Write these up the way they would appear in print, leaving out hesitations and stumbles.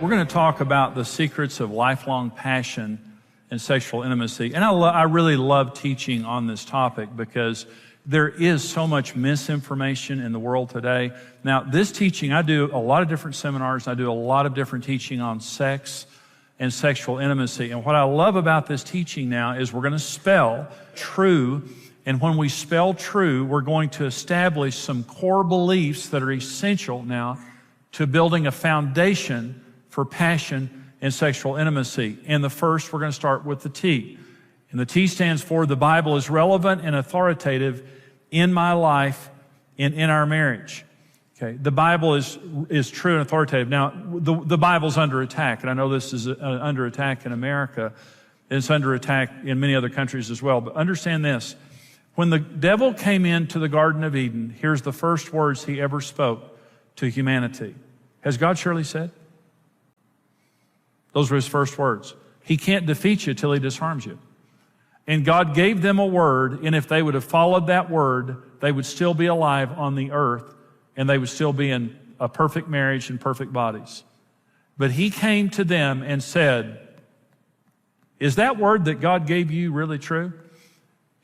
We're going to talk about the secrets of lifelong passion and sexual intimacy. And I really love teaching on this topic because there is so much misinformation in the world today. Now, this teaching, I do a lot of different seminars. I do a lot of different teaching on sex and sexual intimacy. And what I love about this teaching now is we're going to spell true. And when we spell true, we're going to establish some core beliefs that are essential now to building a foundation for passion and sexual intimacy. And the first, we're going to start with the T. And the T stands for the Bible is relevant and authoritative in my life and in our marriage. Okay, the Bible is true and authoritative. Now, the Bible's under attack, and I know this is under attack in America. It's under attack in many other countries as well. But understand this. When the devil came into the Garden of Eden, here's the first words he ever spoke to humanity. Has God surely said? Those were his first words. He can't defeat you till he disarms you. And God gave them a word, and if they would have followed that word, they would still be alive on the earth, and they would still be in a perfect marriage and perfect bodies. But he came to them and said, is that word that God gave you really true?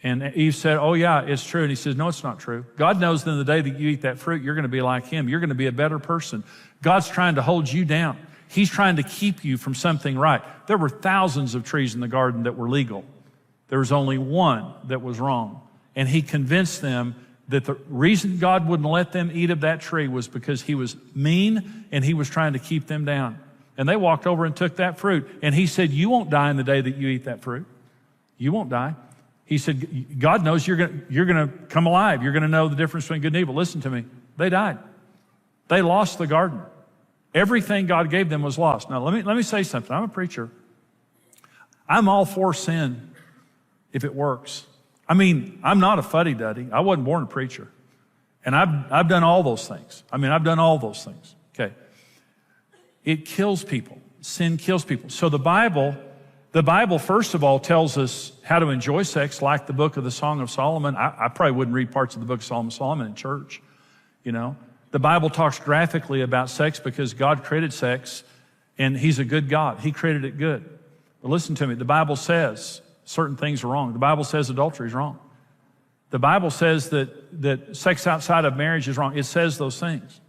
And Eve said, oh yeah, it's true. And he says, no, it's not true. God knows that in the day that you eat that fruit, you're going to be like him. You're going to be a better person. God's trying to hold you down. He's trying to keep you from something right. There were thousands of trees in the garden that were legal. There was only one that was wrong. And he convinced them that the reason God wouldn't let them eat of that tree was because he was mean and he was trying to keep them down. And they walked over and took that fruit. And he said, you won't die in the day that you eat that fruit. You won't die. He said, God knows you're going to come alive. You're going to know the difference between good and evil. Listen to me. They died. They lost the garden. Everything God gave them was lost. Now, let me say something. I'm a preacher. I'm all for sin if it works. I mean, I'm not a fuddy-duddy. I wasn't born a preacher. And I've done all those things. I've done all those things. Okay. It kills people. Sin kills people. So the Bible, first of all, tells us how to enjoy sex, like the book of the Song of Solomon. I probably wouldn't read parts of the book of Solomon in church, you know. The Bible talks graphically about sex because God created sex, and he's a good God. He created it good. But listen to me. The Bible says certain things are wrong. The Bible says adultery is wrong. The Bible says that sex outside of marriage is wrong. It says those things.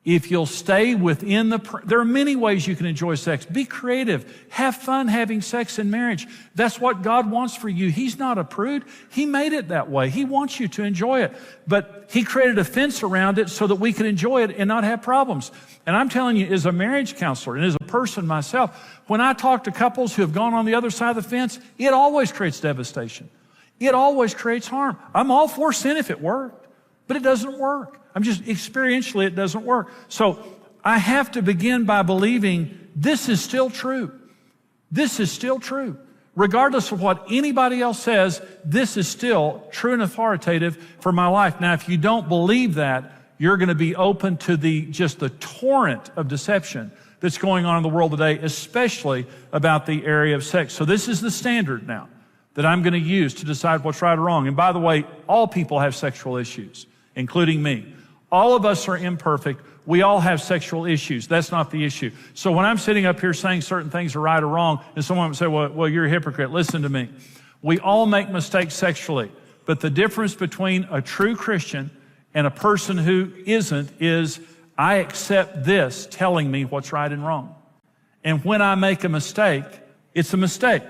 If you'll stay within there are many ways you can enjoy sex. Be creative. Have fun having sex in marriage. That's what God wants for you. He's not a prude. He made it that way. He wants you to enjoy it. But he created a fence around it so that we can enjoy it and not have problems. And I'm telling you, as a marriage counselor and as a person myself, when I talk to couples who have gone on the other side of the fence, it always creates devastation. It always creates harm. I'm all for sin if it worked, but it doesn't work. I'm just experientially, it doesn't work. So I have to begin by believing this is still true. This is still true. Regardless of what anybody else says, this is still true and authoritative for my life. Now, if you don't believe that, you're going to be open to just the torrent of deception that's going on in the world today, especially about the area of sex. So this is the standard now that I'm going to use to decide what's right or wrong. And by the way, all people have sexual issues, including me. All of us are imperfect. We all have sexual issues. That's not the issue. So when I'm sitting up here saying certain things are right or wrong, and someone would say, well, you're a hypocrite. Listen to me. We all make mistakes sexually. But the difference between a true Christian and a person who isn't is I accept this telling me what's right and wrong. And when I make a mistake, it's a mistake.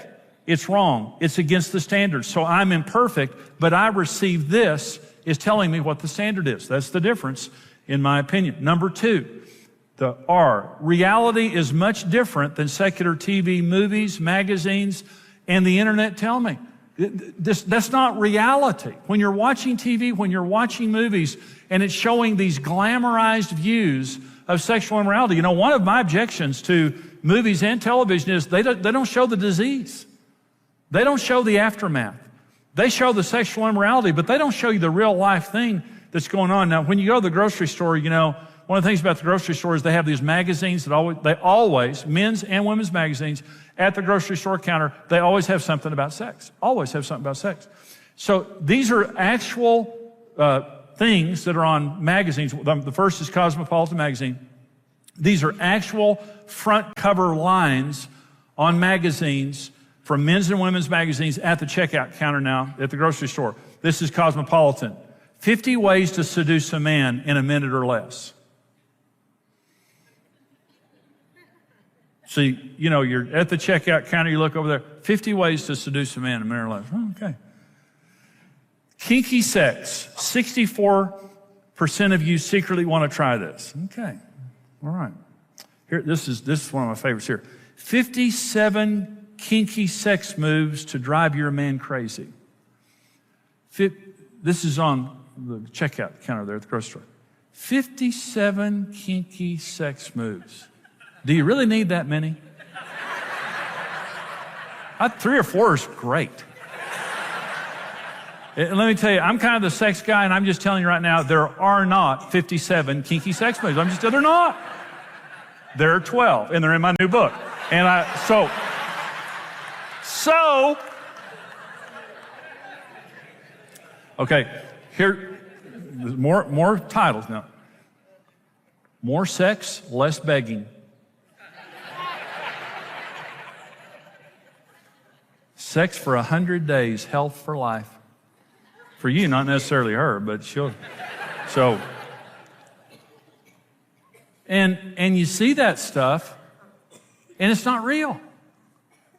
It's wrong. It's against the standard. So I'm imperfect, but I receive this is telling me what the standard is. That's the difference, in my opinion. Number two, the R. Reality is much different than secular TV, movies, magazines, and the internet tell me. That's not reality. When you're watching TV, when you're watching movies, and it's showing these glamorized views of sexual immorality. You know, one of my objections to movies and television is they don't show the disease. They don't show the aftermath. They show the sexual immorality, but they don't show you the real life thing that's going on. Now, when you go to the grocery store, you know, one of the things about the grocery store is they have these magazines that they always, men's and women's magazines, at the grocery store counter, they always have something about sex. Always have something about sex. So these are actual things that are on magazines. The first is Cosmopolitan magazine. These are actual front cover lines on magazines from men's and women's magazines at the checkout counter now at the grocery store. This is Cosmopolitan. 50 ways to seduce a man in a minute or less. So, you're at the checkout counter, you look over there, 50 ways to seduce a man in a minute or less. Oh, okay. Kinky sex. 64% of you secretly want to try this. Okay. All right. Here, this is one of my favorites here. 57 kinky sex moves to drive your man crazy. This is on the checkout counter there at the grocery store. 57 kinky sex moves. Do you really need that many? 3 or 4 is great. And let me tell you, I'm kind of the sex guy, and I'm just telling you right now, there are not 57 kinky sex moves. They're not. There are 12, and they're in my new book. And okay, here, more titles now. More sex, less begging. Sex for 100 days, health for life. For you, not necessarily her, but she'll. So, and you see that stuff, and it's not real.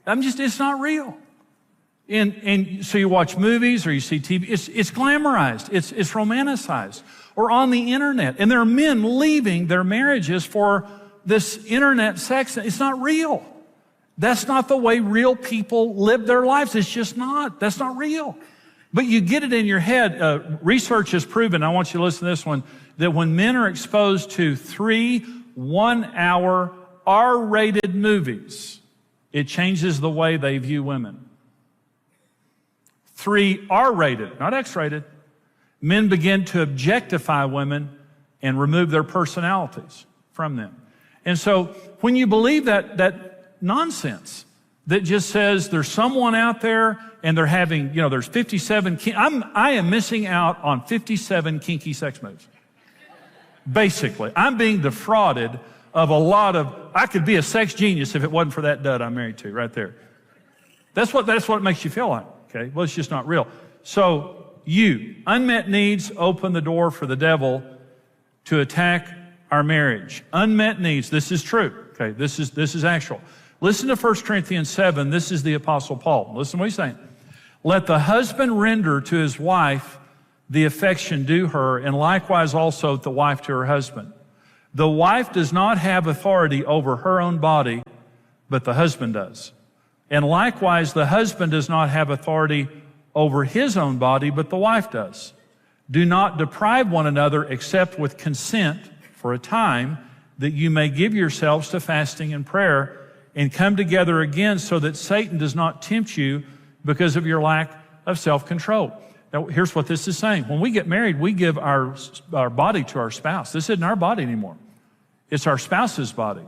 It's not real. And so you watch movies or you see TV, it's glamorized, it's romanticized. Or on the internet, and there are men leaving their marriages for this internet sex. It's not real. That's not the way real people live their lives. It's just not. That's not real. But you get it in your head. Research has proven, I want you to listen to this one, that when men are exposed to 3 one-hour R-rated movies, it changes the way they view women. 3 R-rated, not X-rated. Men begin to objectify women and remove their personalities from them. And so when you believe that nonsense that just says there's someone out there and they're having, there's 57, I am missing out on 57 kinky sex moves. Basically, I'm being defrauded of a lot of, I could be a sex genius if it wasn't for that dud I'm married to right there. That's what it makes you feel like, okay? Well, it's just not real. So, unmet needs open the door for the devil to attack our marriage. Unmet needs, this is true, okay? This is actual. Listen to 1 Corinthians 7. This is the Apostle Paul. Listen to what he's saying. Let the husband render to his wife the affection due her, and likewise also the wife to her husband. The wife does not have authority over her own body, but the husband does. And likewise, the husband does not have authority over his own body, but the wife does. Do not deprive one another except with consent for a time, that you may give yourselves to fasting and prayer, and come together again so that Satan does not tempt you because of your lack of self-control. Now, here's what this is saying. When we get married, we give our body to our spouse. This isn't our body anymore. It's our spouse's body.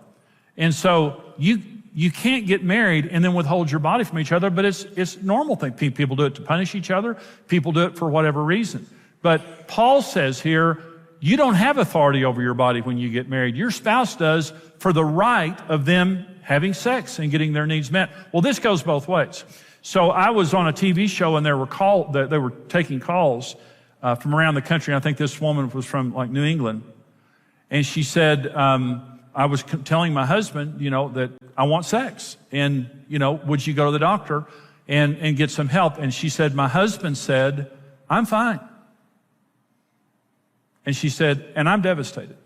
And so you can't get married and then withhold your body from each other, but it's a normal thing. People do it to punish each other. People do it for whatever reason. But Paul says here, you don't have authority over your body when you get married. Your spouse does for the right of them having sex and getting their needs met. Well, this goes both ways. So I was on a TV show and they were taking calls from around the country. I think this woman was from like New England. And she said, I was telling my husband, that I want sex. And, would you go to the doctor and get some help? And she said, my husband said, I'm fine. And she said, and I'm devastated.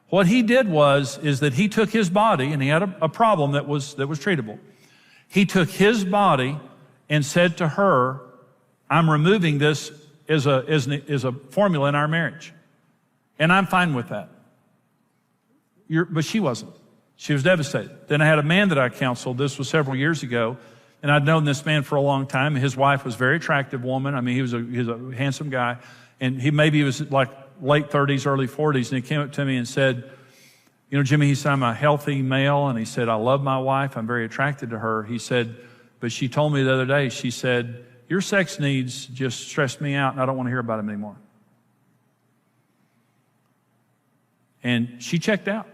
What he did is that he took his body, and he had a problem that was treatable. He took his body and said to her, I'm removing this as a formula in our marriage. And I'm fine with that. But she wasn't. She was devastated. Then I had a man that I counseled. This was several years ago. And I'd known this man for a long time. His wife was a very attractive woman. I mean, he was a handsome guy. And he was like late 30s, early 40s. And he came up to me and said, Jimmy, he said, I'm a healthy male. And he said, I love my wife. I'm very attracted to her. He said, but she told me the other day, she said, your sex needs just stress me out and I don't want to hear about them anymore. And she checked out.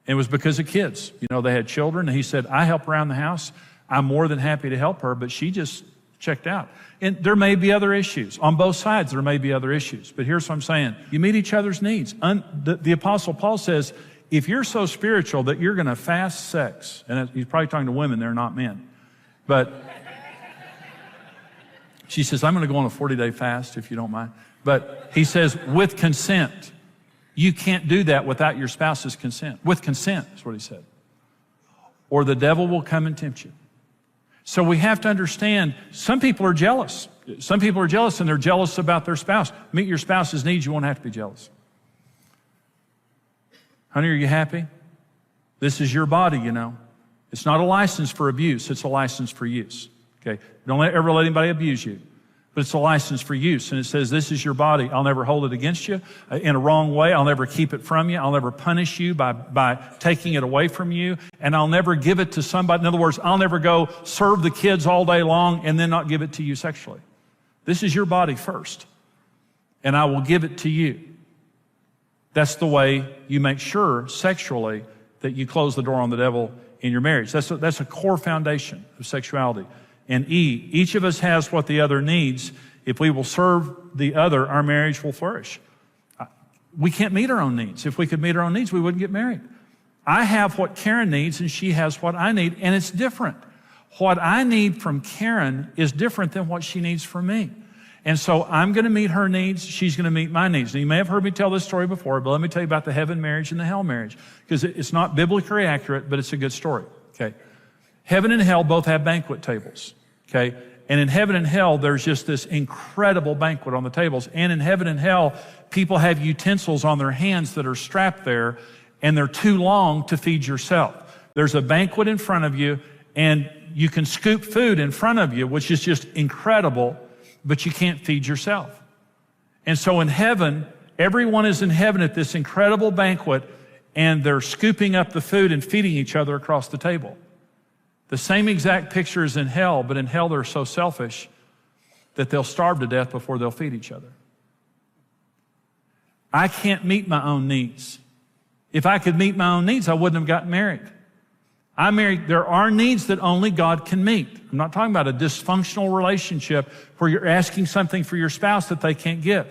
And it was because of kids. You know, they had children, and he said, I help around the house. I'm more than happy to help her, but she just checked out. And there may be other issues. On both sides, there may be other issues. But here's what I'm saying. You meet each other's needs. The Apostle Paul says, if you're so spiritual that you're going to fast sex, and he's probably talking to women, they're not men. But she says, I'm going to go on a 40-day fast, if you don't mind. But he says, with consent. You can't do that without your spouse's consent. With consent is what he said. Or the devil will come and tempt you. So we have to understand, some people are jealous. Some people are jealous, and they're jealous about their spouse. Meet your spouse's needs, you won't have to be jealous. Honey, are you happy? This is your body, you know. It's not a license for abuse, it's a license for use. Okay? Don't ever let anybody abuse you. But it's a license for use. And it says, this is your body. I'll never hold it against you in a wrong way. I'll never keep it from you. I'll never punish you by taking it away from you. And I'll never give it to somebody. In other words, I'll never go serve the kids all day long and then not give it to you sexually. This is your body first. And I will give it to you. That's the way you make sure sexually that you close the door on the devil in your marriage. That's a core foundation of sexuality. And each of us has what the other needs. If we will serve the other, our marriage will flourish. We can't meet our own needs. If we could meet our own needs, we wouldn't get married. I have what Karen needs, and she has what I need, and it's different. What I need from Karen is different than what she needs from me. And so I'm going to meet her needs. She's going to meet my needs. Now, you may have heard me tell this story before, but let me tell you about the heaven marriage and the hell marriage, because it's not biblically accurate, but it's a good story. Okay. Heaven and hell both have banquet tables, okay? And in heaven and hell, there's just this incredible banquet on the tables. And in heaven and hell, people have utensils on their hands that are strapped there, and they're too long to feed yourself. There's a banquet in front of you, and you can scoop food in front of you, which is just incredible, but you can't feed yourself. And so in heaven, everyone is in heaven at this incredible banquet, and they're scooping up the food and feeding each other across the table. The same exact picture is in hell, but in hell they're so selfish that they'll starve to death before they'll feed each other. I can't meet my own needs. If I could meet my own needs, I wouldn't have gotten married. I'm married. There are needs that only God can meet. I'm not talking about a dysfunctional relationship where you're asking something for your spouse that they can't give.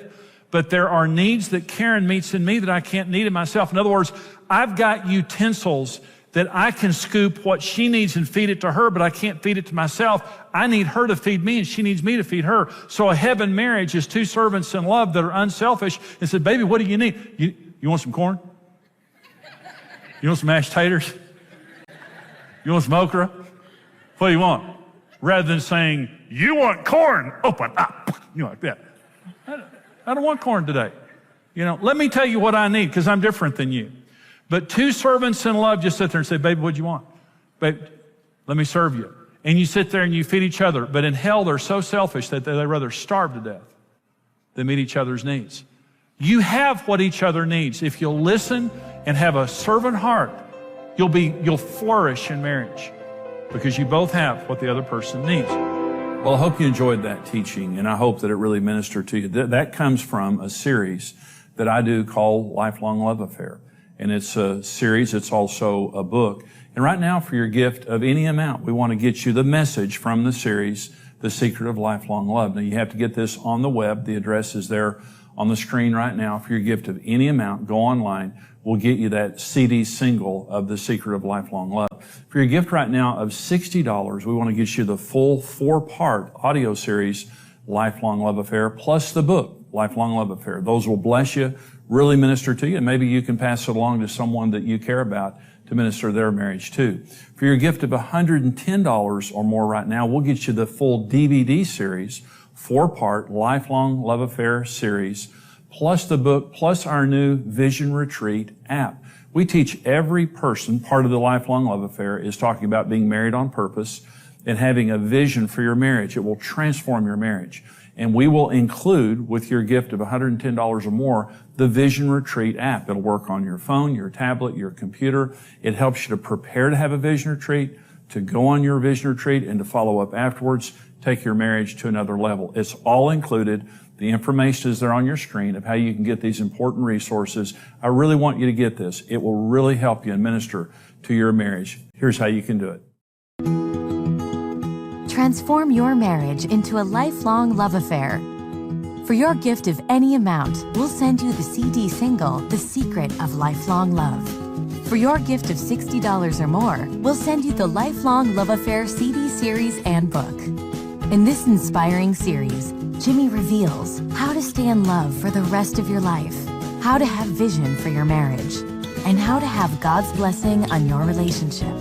But there are needs that Karen meets in me that I can't meet in myself. In other words, I've got utensils that I can scoop what she needs and feed it to her, but I can't feed it to myself. I need her to feed me, and she needs me to feed her. So a heaven marriage is two servants in love that are unselfish and said, baby, what do you need? You want some corn? You want some mashed taters? You want some okra? What do you want? Rather than saying, you want corn, open up. You know, like that. I don't want corn today. You know, let me tell you what I need, because I'm different than you. But two servants in love just sit there and say, baby, what do you want? Babe, let me serve you. And you sit there and you feed each other. But in hell, they're so selfish that they'd rather starve to death than meet each other's needs. You have what each other needs. If you'll listen and have a servant heart, you'll flourish in marriage, because you both have what the other person needs. Well, I hope you enjoyed that teaching, and I hope that it really ministered to you. That comes from a series that I do called Lifelong Love Affair. And it's a series. It's also a book. And right now, for your gift of any amount, we want to get you the message from the series, The Secret of Lifelong Love. Now, you have to get this on the web. The address is there on the screen right now. For your gift of any amount, go online. We'll get you that CD single of The Secret of Lifelong Love. For your gift right now of $60, we want to get you the full 4-part audio series, Lifelong Love Affair, plus the book, Lifelong Love Affair. Those will bless you, really minister to you, and maybe you can pass it along to someone that you care about to minister their marriage too. For your gift of $110 or more right now, we'll get you the full DVD series, 4-part Lifelong Love Affair series, plus the book, plus our new Vision Retreat app. We teach every person, part of the Lifelong Love Affair is talking about being married on purpose and having a vision for your marriage. It will transform your marriage. And we will include, with your gift of $110 or more, the Vision Retreat app. It'll work on your phone, your tablet, your computer. It helps you to prepare to have a vision retreat, to go on your vision retreat, and to follow up afterwards, take your marriage to another level. It's all included. The information is there on your screen of how you can get these important resources. I really want you to get this. It will really help you and minister to your marriage. Here's how you can do it. Transform your marriage into a lifelong love affair. For your gift of any amount, we'll send you the CD single, The Secret of Lifelong Love. For your gift of $60 or more, we'll send you the Lifelong Love Affair CD series and book. In this inspiring series, Jimmy reveals how to stay in love for the rest of your life, how to have vision for your marriage, and how to have God's blessing on your relationship.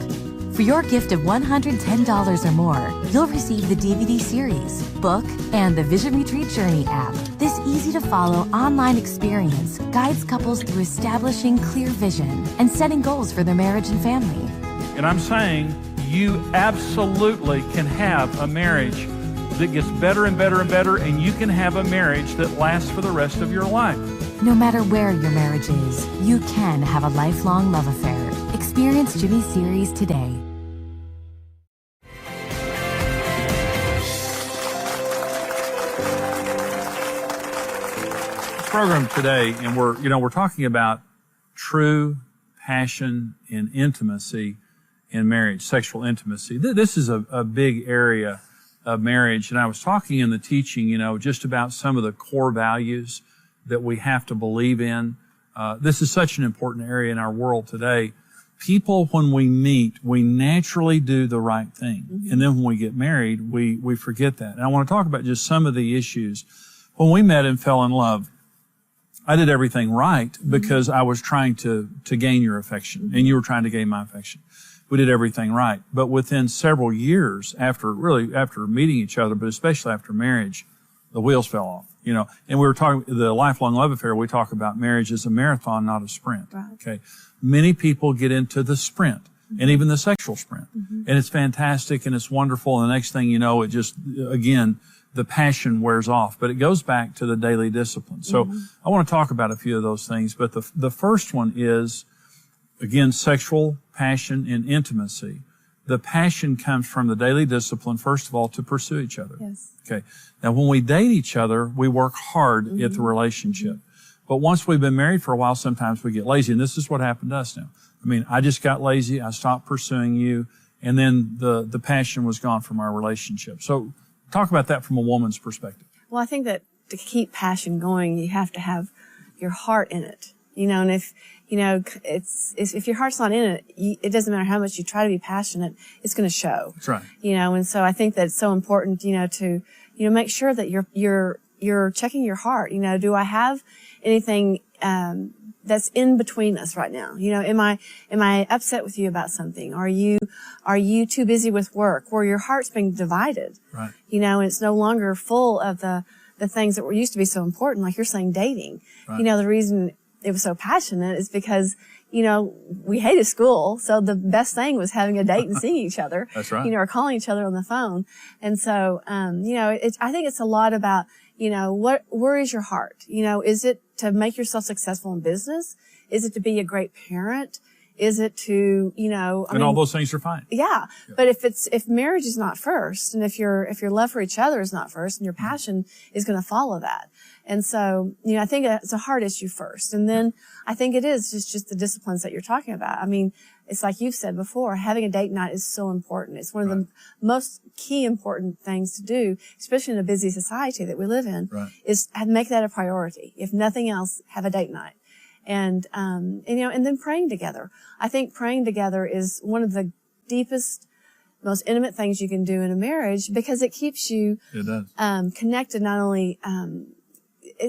For your gift of $110 or more, you'll receive the DVD series, book, and the Vision Retreat Journey app. This easy-to-follow online experience guides couples through establishing clear vision and setting goals for their marriage and family. And I'm saying you absolutely can have a marriage that gets better and better and better, and you can have a marriage that lasts for the rest of your life. No matter where your marriage is, you can have a lifelong love affair. Experience Jimmy's series today. Program today, and we're talking about true passion and intimacy in marriage, sexual intimacy. This is a big area of marriage, and I was talking in the teaching, just about some of the core values that we have to believe in. This is such an important area in our world today. People, when we meet, we naturally do the right thing, and then when we get married, we forget that. And I want to talk about just some of the issues. When we met and fell in love, I did everything right because I was trying to gain your affection, and you were trying to gain my affection. We did everything right. But within several years after meeting each other, but especially after marriage, the wheels fell off, and we were talking, the lifelong love affair, we talk about marriage as a marathon, not a sprint. Right. Okay. Many people get into the sprint and even the sexual sprint, and it's fantastic and it's wonderful. And the next thing you know, it just, again, the passion wears off, but it goes back to the daily discipline. So I want to talk about a few of those things, but the first one is, again, sexual passion and intimacy. The passion comes from the daily discipline, first of all, to pursue each other. Yes. Okay. Now, when we date each other, we work hard at the relationship. But once we've been married for a while, sometimes we get lazy, and this is what happened to us now. I mean, I just got lazy. I stopped pursuing you, and then the passion was gone from our relationship. So talk about that from a woman's perspective. Well, I think that to keep passion going, you have to have your heart in it. And if your heart's not in it, it doesn't matter how much you try to be passionate, it's going to show. That's right. And so I think that it's so important, to make sure that you're checking your heart. Do I have anything that's in between us right now? Am I upset with you about something? Are you too busy with work where your heart's being divided? Right. And it's no longer full of the things that were used to be so important, like you're saying, dating. Right. The reason it was so passionate is because, we hated school. So the best thing was having a date and seeing each other. That's right. Or calling each other on the phone. And so, I think it's a lot about, where is your heart? Is it to make yourself successful in business? Is it to be a great parent? Is it to, all those things are fine. Yeah. But if marriage is not first, and if your love for each other is not first, and your passion is going to follow that. And so, I think it's a heart issue first. And then I think it is just the disciplines that you're talking about. I mean, it's like you've said before, having a date night is so important. It's one of the most key important things to do, especially in a busy society that we live in, is make that a priority. If nothing else, have a date night. And then praying together. I think praying together is one of the deepest, most intimate things you can do in a marriage because it keeps you connected not only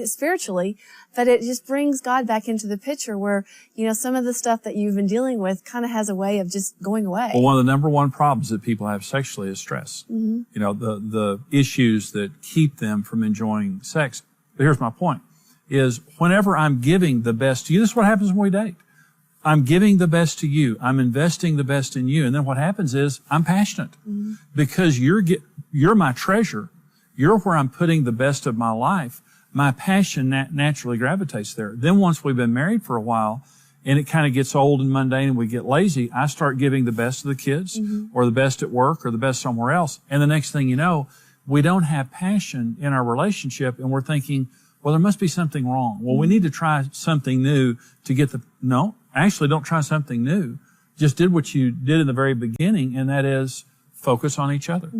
spiritually, but it just brings God back into the picture where, some of the stuff that you've been dealing with kind of has a way of just going away. Well, one of the number one problems that people have sexually is stress. The issues that keep them from enjoying sex. But here's my point, is whenever I'm giving the best to you, this is what happens when we date. I'm giving the best to you. I'm investing the best in you. And then what happens is I'm passionate because you're my treasure. You're where I'm putting the best of my life. My passion naturally gravitates there. Then once we've been married for a while and it kind of gets old and mundane and we get lazy, I start giving the best to the kids or the best at work or the best somewhere else. And the next thing you know, we don't have passion in our relationship, and we're thinking, well, there must be something wrong. Well, we need to try something new to get no, actually don't try something new. Just did what you did in the very beginning, and that is focus on each other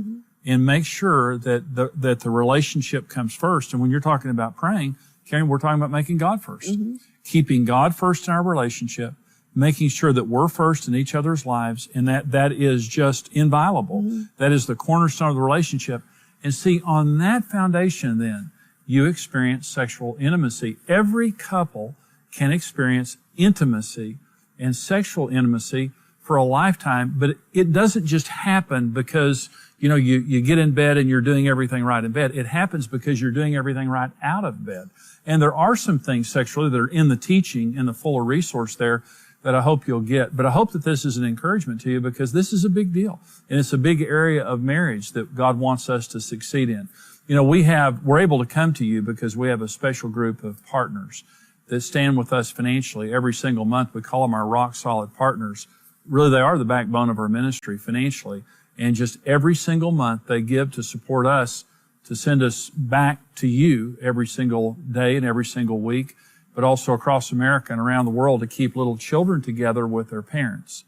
and make sure that the relationship comes first. And when you're talking about praying, Karen, we're talking about making God first, keeping God first in our relationship, making sure that we're first in each other's lives, and that is just inviolable. That is the cornerstone of the relationship. And see, on that foundation, then, you experience sexual intimacy. Every couple can experience intimacy and sexual intimacy for a lifetime, but it doesn't just happen because, you get in bed and you're doing everything right in bed. It happens because you're doing everything right out of bed. And there are some things sexually that are in the teaching, in the fuller resource there, that I hope you'll get. But I hope that this is an encouragement to you, because this is a big deal. And it's a big area of marriage that God wants us to succeed in. We're able to come to you because we have a special group of partners that stand with us financially every single month. We call them our rock solid partners. Really, they are the backbone of our ministry financially. And just every single month they give to support us, to send us back to you every single day and every single week, but also across America and around the world, to keep little children together with their parents,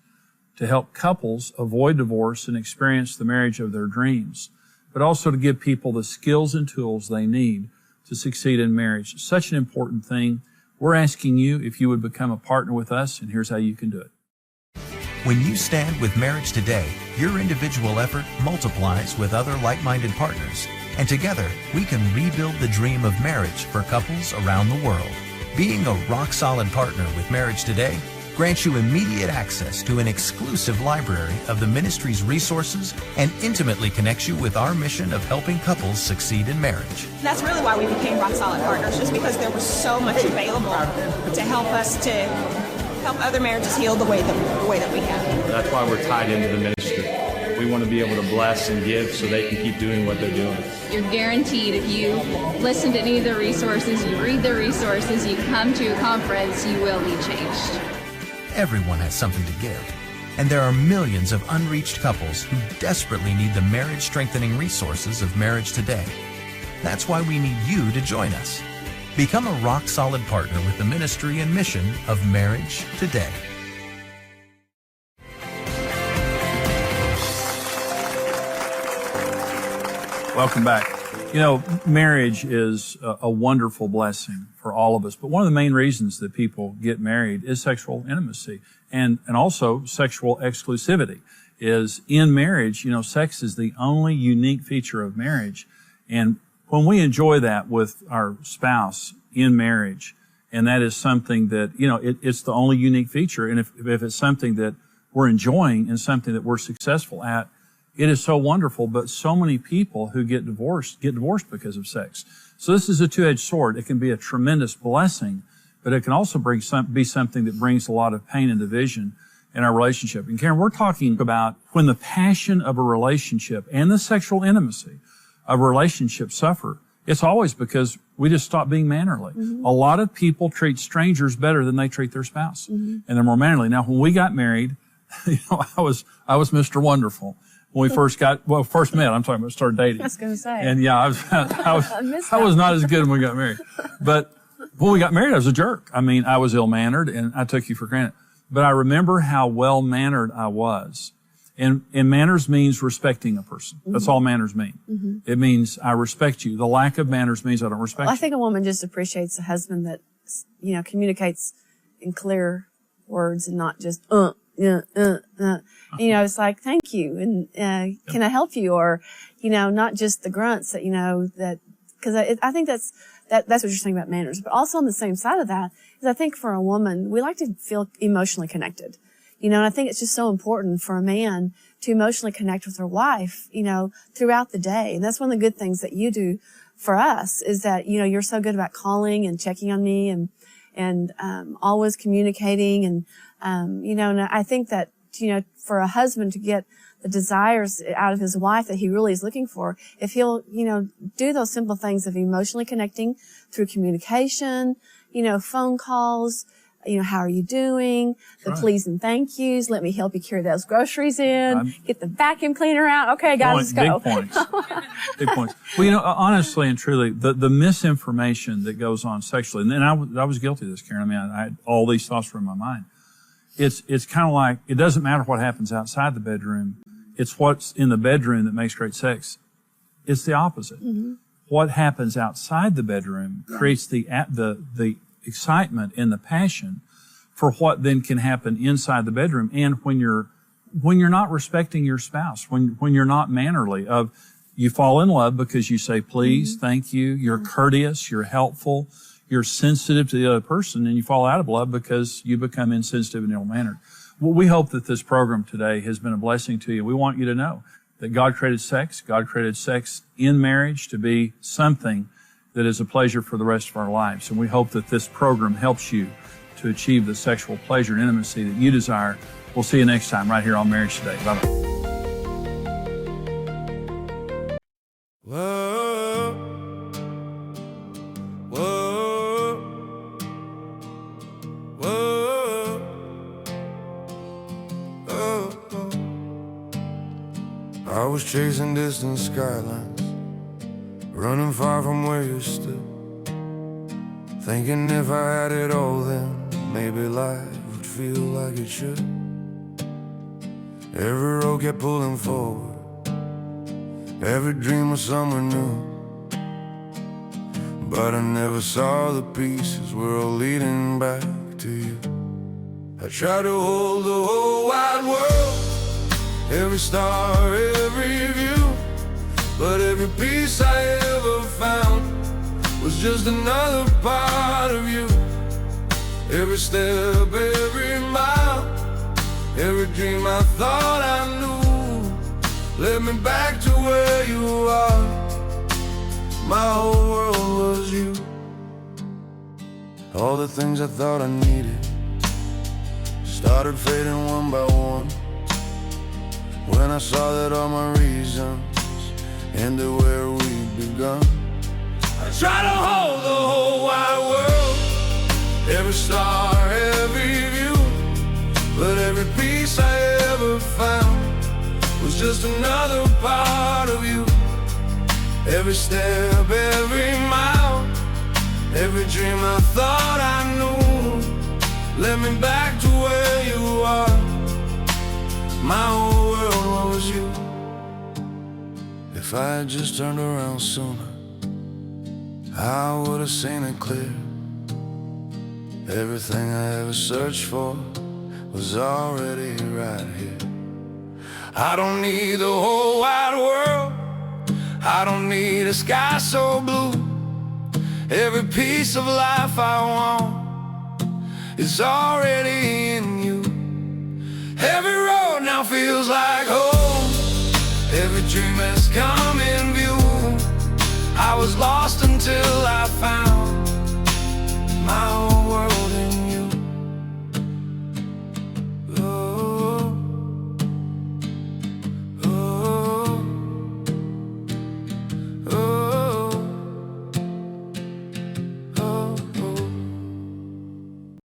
to help couples avoid divorce and experience the marriage of their dreams, but also to give people the skills and tools they need to succeed in marriage. Such an important thing. We're asking you if you would become a partner with us, and here's how you can do it. When you stand with Marriage Today, your individual effort multiplies with other like-minded partners, and together we can rebuild the dream of marriage for couples around the world. Being a rock-solid partner with Marriage Today grants you immediate access to an exclusive library of the ministry's resources and intimately connects you with our mission of helping couples succeed in marriage. That's really why we became rock solid partners, just because there was so much available to help us to help other marriages heal the way that we have. That's why we're tied into the ministry. We want to be able to bless and give so they can keep doing what they're doing. You're guaranteed, if you listen to any of the resources, you read the resources, you come to a conference, you will be changed. Everyone has something to give, and there are millions of unreached couples who desperately need the marriage-strengthening resources of Marriage Today. That's why we need you to join us. Become a rock-solid partner with the ministry and mission of Marriage Today. Welcome back. Marriage is a wonderful blessing for all of us. But one of the main reasons that people get married is sexual intimacy and also sexual exclusivity. Is in marriage, sex is the only unique feature of marriage. And when we enjoy that with our spouse in marriage, and that is something that, it's the only unique feature. And if it's something that we're enjoying and something that we're successful at, it is so wonderful. But so many people who get divorced because of sex. So this is a two-edged sword. It can be a tremendous blessing, but it can also be something that brings a lot of pain and division in our relationship. And Karen, we're talking about when the passion of a relationship and the sexual intimacy of a relationship suffer. It's always because we just stop being mannerly. A lot of people treat strangers better than they treat their spouse, and they're more mannerly. Now, when we got married, I was Mr. Wonderful. When we first met, I'm talking about started dating. I was going to say. And yeah, I was not as good when we got married. But when we got married, I was a jerk. I mean, I was ill-mannered and I took you for granted. But I remember how well-mannered I was. And manners means respecting a person. That's all manners mean. It means I respect you. The lack of manners means I don't respect you. I think a woman just appreciates a husband that, communicates in clear words and not just, it's like, thank you. And, can I help you? Or, not just the grunts that, cause I think that's what you're saying about manners. But also on the same side of that is I think for a woman, we like to feel emotionally connected. And I think it's just so important for a man to emotionally connect with their wife, throughout the day. And that's one of the good things that you do for us is that, you're so good about calling and checking on me and always communicating. And I think that, for a husband to get the desires out of his wife that he really is looking for, if he'll, do those simple things of emotionally connecting through communication, phone calls, how are you doing? The please and thank yous. Let me help you carry those groceries in. Get the vacuum cleaner out. Okay, guys, let's go. Big points. Big points. Well, honestly and truly, the misinformation that goes on sexually, and I was guilty of this, Karen. I mean, I had all these thoughts were in my mind. It's kind of like, it doesn't matter what happens outside the bedroom. It's what's in the bedroom that makes great sex. It's the opposite. Mm-hmm. What happens outside the bedroom creates the excitement and the passion for what then can happen inside the bedroom. And when you're not respecting your spouse, when you're not mannerly, you fall in love because you say please, thank you, you're courteous, you're helpful, you're sensitive to the other person, and you fall out of love because you become insensitive and ill-mannered. Well, we hope that this program today has been a blessing to you. We want you to know that God created sex in marriage to be something that is a pleasure for the rest of our lives. And we hope that this program helps you to achieve the sexual pleasure and intimacy that you desire. We'll see you next time right here on Marriage Today. Bye-bye. Whoa, whoa, whoa, oh. I was chasing distant skylines, running far from where you stood, thinking if I had it all then maybe life would feel like it should. Every road kept pulling forward, every dream was somewhere new, but I never saw the pieces were all leading back to you. I tried to hold the whole wide world, every star, every view, but every piece I ever found was just another part of you. Every step, every mile, every dream I thought I knew led me back to where you are. My whole world was you. All the things I thought I needed started fading one by one, when I saw that all my reasons ended where we'd begun. I try to hold the whole wide world, every star, every view, but every piece I ever found was just another part of you. Every step, every mile, every dream I thought I knew led me back to where you are. My whole world was you. If I had just turned around sooner, I would have seen it clear. Everything I ever searched for was already right here. I don't need the whole wide world, I don't need a sky so blue. Every piece of life I want is already in you. Every road now feels like home, every dream has come in view. I was lost until I found